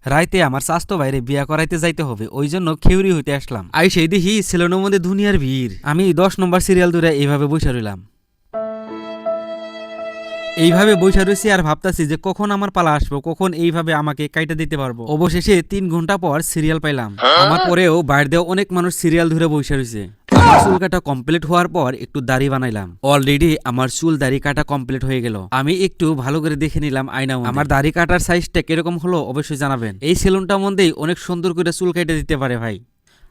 রাইতে আমার স্বাস্থ্য বাইরে বিয়া করাইতে যাইতে হবে, ওই জন্য খেউরি হইতে আসলাম। সেই দেখি সেলুনের মধ্যে দুনিয়ার ভিড়। আমি 10 নম্বর সিরিয়াল ধরে এইভাবে বসে রইলাম। এইভাবে বইসা রয়েছি আর ভাবতাছি যে কখন আমার পালা আসবো, কখন এইভাবে আমাকে কাইটা দিতে পারবো। অবশেষে 3 ঘন্টা পর সিরিয়াল পাইলাম। আমার পরেও বাইরে দিয়ে অনেক মানুষ সিরিয়াল ধরে বইসা রয়েছে। আমার চুল কাটা কমপ্লিট হওয়ার পর একটু দাড়ি বানাইলাম। অলরেডি আমার চুল দাড়ি কাটা কমপ্লিট হয়ে গেল। আমি একটু ভালো করে দেখে নিলাম আয়না। আমার দাড়ি কাটার সাইজটা কিরকম হলো অবশ্যই জানাবেন। এই সেলুনটার মধ্যেই অনেক সুন্দর করে চুল কেটে দিতে পারে ভাই।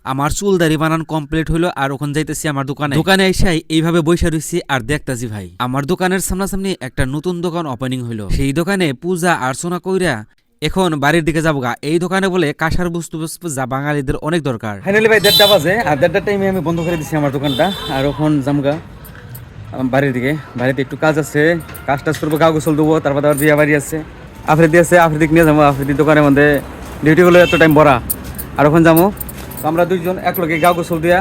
আমার চুল দাড়ি বানান কমপ্লিট হইলো আর ওখানে যাইতেছি আমার দোকানে এসে এইভাবে বইসা রইছি আর দেখতাছি ভাই আমার দোকানের সামনাসামনি একটা নতুন দোকান ওপেনিং হইলো। সেই দোকানে পূজা অর্চনা কইরা এখন বাড়ির দিকে যাবো গা। এই দোকানে বলে কাঁসার বস্তু যা বাঙালিদের অনেক দরকার। ফাইনালি ভাই 1:30 বাজে আর 1:30 টাইমে আমি বন্ধ করে দিছি আমার দোকানটা আর ওখান যামগা বাড়ির দিকে। বাড়িতে একটু কাজ আছে, কাজ টাজ করবো, গা গোসল দেবো, তারপর আবার বিয়া বাড়ি আছে, আফ্রিদি আছে, আফ্রিদিক নিয়ে যাবো। আফ্রিদির দোকানের মধ্যে ডিউটি গুলো এত টাইম ভরা আর ওখানে যাবো। আমরা দুইজন একলগে গা গোসল দিয়া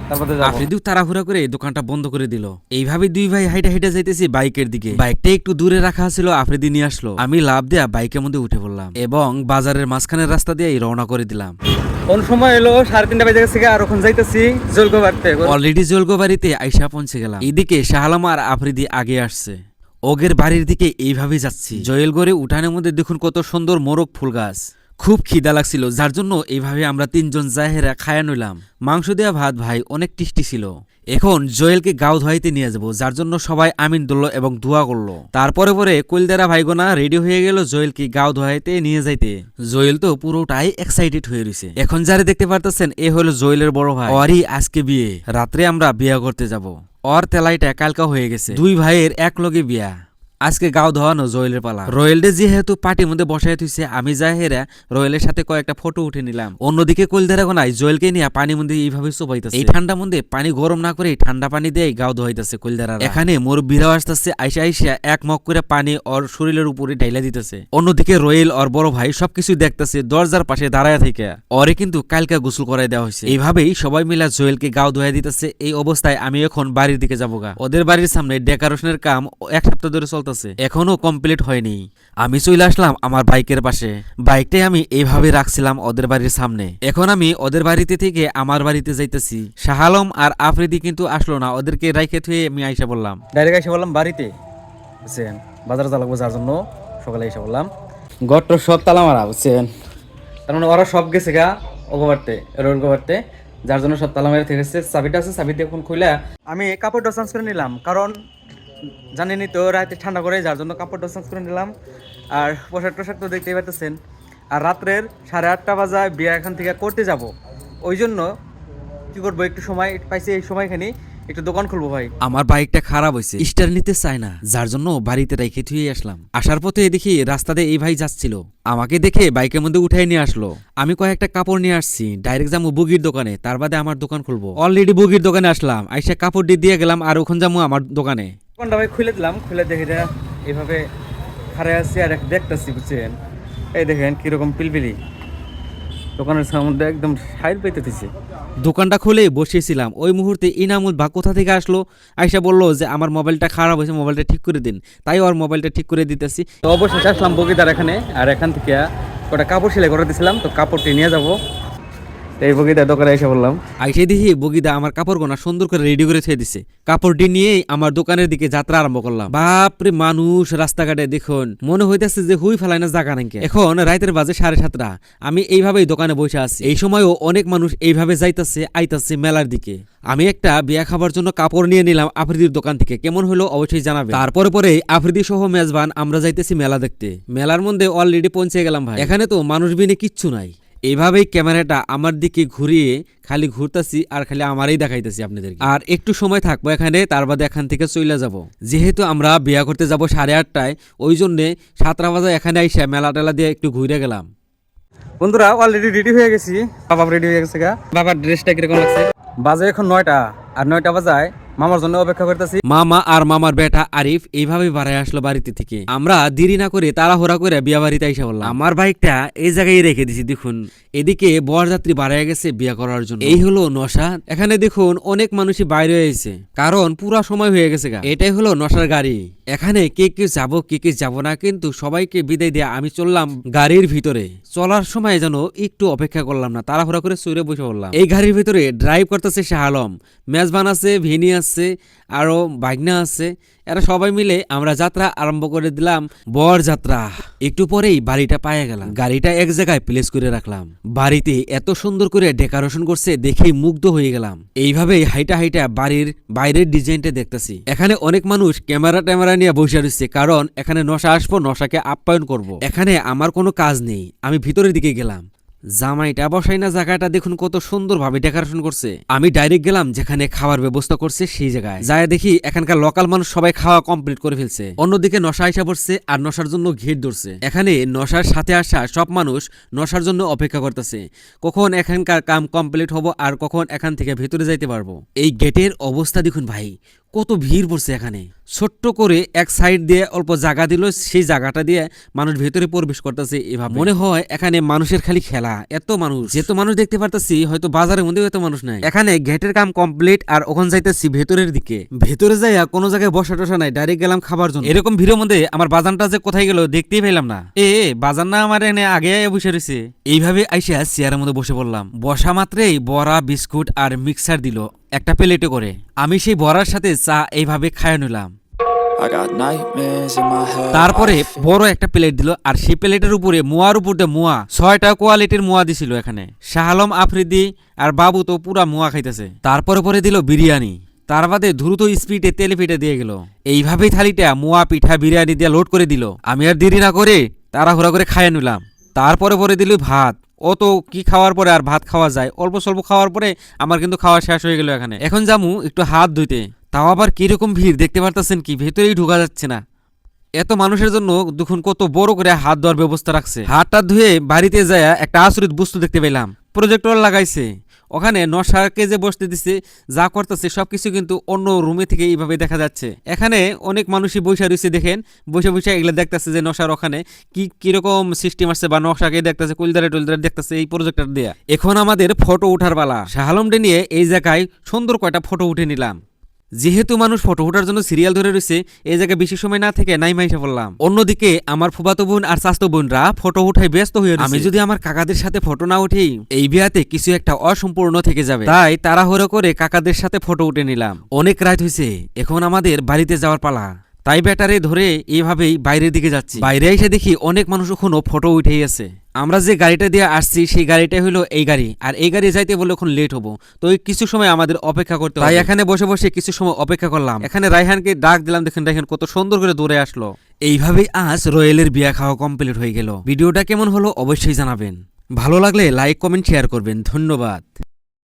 তারপরে আফ্রিদি তাড়াহুড়া করে দোকানটা বন্ধ করে দিল। এইভাবে দুই ভাই হাইটা হাইটা যাইতেছি বাইকের দিকে। বাইকটা একটু দূরে রাখা ছিল, আফ্রিদি নিয়ে আসলো। আমি লাভ দেয়া বাইকের মধ্যে উঠে পড়লাম এবং বাজারের মাঝখানের রাস্তা দিয়ে রওনা করে দিলাম। কোন সময় এলো 3:30 বাজে গেছে আর ওখানে যাইতেছি জলগোবাড়িতে। অলরেডি জলগোবাড়িতে আইসা পৌঁছে গেলাম। এইদিকে শাহালাম আর আফ্রিদি আগে আসছে। ওগের বাড়ির দিকে এইভাবে যাচ্ছি। জয়েলগড়ে উঠানের মধ্যে দেখুন কত সুন্দর মোরগ ফুল গাছ। খুব খিদা লাগছিল, যার জন্য এইভাবে আমরা 3 জন জাহেরা খায়া নইলাম। মাংস দেওয়া ভাত ভাই অনেক টেস্টি ছিল। এখন জয়েলকে গাও ধোয়াইতে নিয়ে যাবো, যার জন্য সবাই আমিন ধরলো এবং দোয়া করলো। তারপরে পরে কইলদারা ভাইগোনা রেডি হয়ে গেল জয়েলকে গাও ধোয়াইতে নিয়ে যাইতে। জয়েল তো পুরোটাই এক্সাইটেড হয়ে রয়েছে। এখন যারা দেখতে পারতেছেন এ হলো জয়েলের বড় ভাই। ওরই আজকে বিয়ে, রাত্রে আমরা বিয়া করতে যাব। ওর তেলাইটা কালকা হয়ে গেছে। দুই ভাইয়ের এক লগে বিয়া। আজকে গাও ধোয়ানো জয়েলের পালা। রয়েলডে যেহেতু পার্টির মধ্যে বসাই থইছে, আমি জাহেরা রয়েলের সাথে কয়েকটা ফটো উঠে নিলাম। অন্যদিকে কইলদারা গোনায় জয়েলকে নিয়ে পানির মধ্যে এইভাবে চোবাইতেছে। এই ঠান্ডার মধ্যে পানি গরম না করে ঠান্ডা পানি দিয়ে গাও ধোয়াইতেছে কইলদারা। এখানে মোর বিরাও আসতেছে, আইসা আইসা এক মগ করে পানি ওর শরীরের উপরে ঢাইলা দিতেছে। অন্যদিকে রয়েল ওর বড় ভাই সবকিছু দেখতেছে দরজার পাশে দাঁড়ায় থেকে। ওরে কিন্তু কালকা গোসল করাই দেওয়া হয়েছে। এইভাবেই সবাই মিলা জয়েলকে গাও ধোয়া দিতেছে। এই অবস্থায় আমি এখন বাড়ির দিকে যাবো গা। ওদের বাড়ির সামনে ডেকোরেশনের কাম 1 সপ্তাহ ধরে চলতেছে, এখনো কমপ্লিট হয়নি। আমি চলে আসলাম আমার বাইকের পাশে। বাইকটাই আমি এইভাবে রাখছিলাম ওদের বাড়ির সামনে। এখন আমি ওদের বাড়িতে থেকে আমার বাড়িতে যাইতেছি। শাহালম আর আফ্রিদি কিন্তু আসলো না, ওদেরকে রাইখে থুয়ে আমি আইসা বললাম, ডাইরেক্ট আইসা বললাম বাড়িতে বুঝছেন, বাজার যা লাগবো যার জন্য সকালে এসে বললাম। ঘরটা সব তালা মারা বুঝছেন, তার মানে ওরা সব গেছে গা ওগোবারতে রোল গোবারতে, যার জন্য সব তালা মেরে থেকে গেছে। চাবিটা আছে, চাবিতে এখন খুলে আমি কাপড়টা চেঞ্জ করে নিলাম, কারণ জানেনি তো রাতে ঠান্ডা করে, যার জন্য কাপড়টা চেঞ্জ করে নিলাম। আর পোশাক টোশাক তো দেখতেই পাচ্ছেন। আর রাত্রের 8:30 বাজায় বিয়ে এখান থেকে করতে যাব, ওই জন্য কি করবো, একটু সময় পাইছি, এই সময়খানি একটু দোকান খুলবো ভাই। আমার বাইকটা খারাপ হয়েছে, স্টার্ট নিতে চায় না, যার জন্য বাড়িতে রেখে থুয়ে আসলাম। আসার পথে দেখি রাস্তাতে এই ভাই যাচ্ছিল, আমাকে দেখে বাইকের মধ্যে উঠাই নিয়ে আসলো। আমি কয়েকটা কাপড় নিয়ে আসছি, ডাইরেক্ট যাবো বুগির দোকানে, তার বাদে আমার দোকান খুলবো। অলরেডি বুগির দোকানে আসলাম, আইসা কাপড় দিয়ে গেলাম আর ওখানে যাবো আমার দোকানে। দোকানটা ভাই খুলে দিলাম, খুলে দেখে এইভাবে খারে আসছি আর দেখতেছি বুঝছেন। এই দেখেন কিরকম পিলপিলি, দোকানের সামনে একদম সাইড পেতে দিছে। দোকানটা খুলে বসিয়েছিলাম, ওই মুহূর্তে ইনামুল বা কোথা থেকে আসলো, আইসা বললো যে আমার মোবাইলটা খারাপ হয়েছে, মোবাইলটা ঠিক করে দিন। তাই ওর মোবাইলটা ঠিক করে দিতেছি। তো অবশ্যই আসলাম বগিদার এখানে, আর এখান থেকে ওটা কাপড় সেলাই করে দিয়েছিলাম, তো কাপড়টি নিয়ে যাবো। এই বগিদা দোকানে এসে বললাম, আইসে দেখি বগিদা আমার কাপড় গোনা সুন্দর করে রেডি করে ছেড়ে দিছে। কাপড়টি নিয়েই আমার দোকানের দিকে যাত্রা আরম্ভ করলাম। বাপরে মানুষ রাস্তাঘাটে দেখুন, মনে হইতেছে যে হুই ফেলায় না জায়গা নাকি। এখন রাতের বাজে 7:30, আমি এইভাবেই দোকানে বসে আছি। এই সময়ও অনেক মানুষ এইভাবে যাইতাছে আইতাছে মেলার দিকে। আমি একটা বিয়া খাবার জন্য কাপড় নিয়ে নিলাম আফ্রিদির দোকান থেকে, কেমন হলো অবশ্যই জানাবে। তারপরে পরে আফ্রিদি সহ মেজবান আমরা যাইতেছি মেলা দেখতে। মেলার মধ্যে অলরেডি পৌঁছে গেলাম ভাই। এখানে তো মানুষ বিনে কিচ্ছু নাই। এইভাবেই ক্যামেরাটা আমার দিকে ঘুরিয়ে খালি ঘুরতাছি আর খালি আমারই দেখাইতেছি আপনাদের। আর একটু সময় থাকবো এখানে, তার বাদে এখান থেকে চলে যাব। যেহেতু আমরা বিয়া করতে যাব 8:30, ওই জন্যে 7টা বাজে এখানে আইসা মেলা টেলা দিয়ে একটু ঘুরে গেলাম। বন্ধুরা অলরেডি রেডি হয়ে গেছি, বাবা রেডি হয়ে গেছে গা। বাবার ড্রেসটা কিরকম লাগছে? বাজে এখন 9টা, আর 9টা বাজায় মামার জন্য অপেক্ষা করতেছি। মামা আর মামার বেটা আরিফ এইভাবে বাড়ায় আসলো বাড়িতে থেকে। আমরা দেরি না করে তাড়াহুড়া করে বিয়া বাড়িতে আইসা বললাম। আমার বাইকটা এই জায়গায় রেখে দিছি দেখুন। এদিকে বরযাত্রী বাড়ায় গেছে বিয়া করার জন্য। এই হলো নশা। এখানে দেখুন অনেক মানুষই বাইরে হয়েছে, কারণ পুরা সময় হয়ে গেছে গা। এটাই হলো নশার গাড়ি। এখানে কে কে যাবো কে কে যাবো না, কিন্তু সবাইকে বিদায় দিয়ে আমি চললাম গাড়ির ভিতরে। চলার সময় যেন একটু অপেক্ষা করলাম না, তাড়াহুড়া করে চড়ে বসে পড়লাম। এই গাড়ির ভিতরে ড্রাইভ করতেছে শাহ আলম, মেজবান আছে, ভিনি আছে, আরো বাইগনা আছে। এরা সবাই মিলে আমরা যাত্রা আরম্ভ করে দিলাম, বর যাত্রা। একটু পরেই বাড়িটা পায়ে গেলাম। গাড়িটা এক জায়গায় প্লেস করে রাখলাম। বাড়িতে এত সুন্দর করে ডেকোরেশন করছে, দেখেই মুগ্ধ হয়ে গেলাম। এইভাবেই হাইটা হাইটা বাড়ির বাইরের ডিজাইনটা দেখতেছি। এখানে অনেক মানুষ ক্যামেরা ট্যামেরা নিয়ে বসে রয়েছে, কারণ এখানে নশা আসবো, নশাকে আপ্যায়ন করব। এখানে আমার কোনো কাজ নেই, আমি ভিতরের দিকে গেলাম। জামাইটা বসাই না জায়গাটা দেখুন কত সুন্দরভাবে ডেকোরেশন করছে। আমি ডাইরেক্ট গেলাম যেখানে খাওয়ার ব্যবস্থা করছে সেই জায়গায়। যায় দেখি এখানকার লোকাল মানুষ সবাই খাওয়া কমপ্লিট করে ফেলছে। অন্যদিকে নশা আইসা পড়ছে আর নশার জন্য ঘেট ধরছে। এখানে নশার সাথে আসা সব মানুষ নশার জন্য অপেক্ষা করতেছে, কখন এখানকার কাম কমপ্লিট হবো আর কখন এখান থেকে ভেতরে যাইতে পারবো। এই গেটের অবস্থা দেখুন ভাই, কত ভিড় পড়ছে এখানে। ছোট্ট করে এক সাইড দিয়ে অল্প জায়গা দিল, সেই জায়গাটা দিয়ে মানুষ ভেতরে প্রবেশ করতেছে। এভাবে মনে হয় এখানে মানুষের খালি খেলা। এত মানুষ, যেত মানুষ দেখতে পারতেছি, হয়তো বাজারের মধ্যেও এত মানুষ নাই। এখানে গেটের কাম কমপ্লিট আর ওখানে যাইতেছি ভেতরের দিকে। ভেতরে যাইয়া কোনো জায়গায় বসা টসা নাই, ডাইরেক্ট গেলাম খাবার জন্য। এরকম ভিড়ের মধ্যে আমার বাজানটা যে কোথায় গেল দেখতেই পেলাম না। বাজান না আমার এনে আগে বসে রয়েছে। এইভাবে আইসা চেয়ারের মধ্যে বসে পড়লাম। বসা মাত্রেই বড়া, বিস্কুট আর মিক্সার দিল একটা প্লেটে করে। আমি সেই বড়ার সাথে চা এইভাবে খায় নিলাম। তারপরে বড় একটা প্লেট দিল, আর সেই প্লেটের উপরে মোয়ার উপর দিয়ে মোয়া, 6টা কোয়ালিটির মোয়া দিছিল। এখানে শাহ আলম, আফ্রিদি আর বাবু তো পুরা মোয়া খাইতেছে। তারপরে পরে দিল বিরিয়ানি। তার বাদে দ্রুত স্পিডে তেলে পিঠে দিয়ে গেল। এইভাবেই থালিটা মোয়া, পিঠা, বিরিয়ানি দিয়ে লোড করে দিল। আমি আর দেরি না করে তাড়াহুড়া করে খাইয়ে নিলাম। তারপরে পরে দিল ভাত। অত কি খাওয়ার পরে আর ভাত খাওয়া যায়? অল্প স্বল্প খাওয়ার পরে আমার কিন্তু খাওয়া শেষ হয়ে গেল। এখানে এখন যামু একটু হাত ধুইতে। তাও আবার কিরকম ভিড় দেখতে পারতেছেন কি, ভেতরেই ঢোকা যাচ্ছে না। এত মানুষের জন্য দেখুন কত বড় করে হাত ধোয়ার ব্যবস্থা রাখছে। হাতটা ধুয়ে বাড়িতে যায় একটা আচরিত বস্তু দেখতে পেলাম। প্রজেক্টর লাগাইছে ওখানে। নশাকে যে বসতে দিছে, যা করতেছে সবকিছু কিন্তু অন্য রুমে থেকে এইভাবে দেখা যাচ্ছে। এখানে অনেক মানুষই বসে রয়েছে, দেখেন বসে বসে এগুলো দেখতেছে যে নশার ওখানে কিরকম সিস্টেম আসছে, বা নশাকে দেখতেছে, কুলদারে টুলদারে দেখতেছে এই প্রজেক্টর দিয়ে। এখন আমাদের ফটো উঠার পালা। শাহ আলমকে নিয়ে এই জায়গায় সুন্দর কয়টা ফটো উঠে নিলাম। যেহেতু মানুষ ফটো ওঠার জন্য সিরিয়াল ধরে রয়েছে, এই জায়গায় বেশি সময় না থেকে নাই মাইসা পড়লাম। অন্যদিকে আমার ফুফাতো বোন আর চাচাতো বোনরা ফটো উঠাই ব্যস্ত হয়ে রয়েছে। আমি যদি আমার কাকাদের সাথে ফটো না উঠি, এই বিয়াতে কিছু একটা অসম্পূর্ণ থেকে যাবে। তাই তাড়াহুড়ো করে কাকাদের সাথে ফটো উঠে নিলাম। অনেক রাত হয়েছে, এখন আমাদের বাড়িতে যাওয়ার পালা। তাই ব্যাটারে ধরে এইভাবেই বাইরের দিকে যাচ্ছি। বাইরে এসে দেখি অনেক মানুষ এখনো ফটো উঠেই আছে। আমরা যে গাড়িটা দিয়ে আসছি সেই গাড়িটা হলো এই গাড়ি, আর এই গাড়ি যাইতে বলে এখন লেট হবো। তো কিছু সময় আমাদের অপেক্ষা করতে হবে। তাই এখানে বসে বসে কিছু সময় অপেক্ষা করলাম। এখানে রায়হানকে ডাক দিলাম, দেখেন রায়হান কত সুন্দর করে দৌড়ে আসলো। এইভাবেই আজ রয়েলের বিয়া খাওয়া কমপ্লিট হয়ে গেল। ভিডিওটা কেমন হলো অবশ্যই জানাবেন। ভালো লাগলে লাইক, কমেন্ট, শেয়ার করবেন। ধন্যবাদ।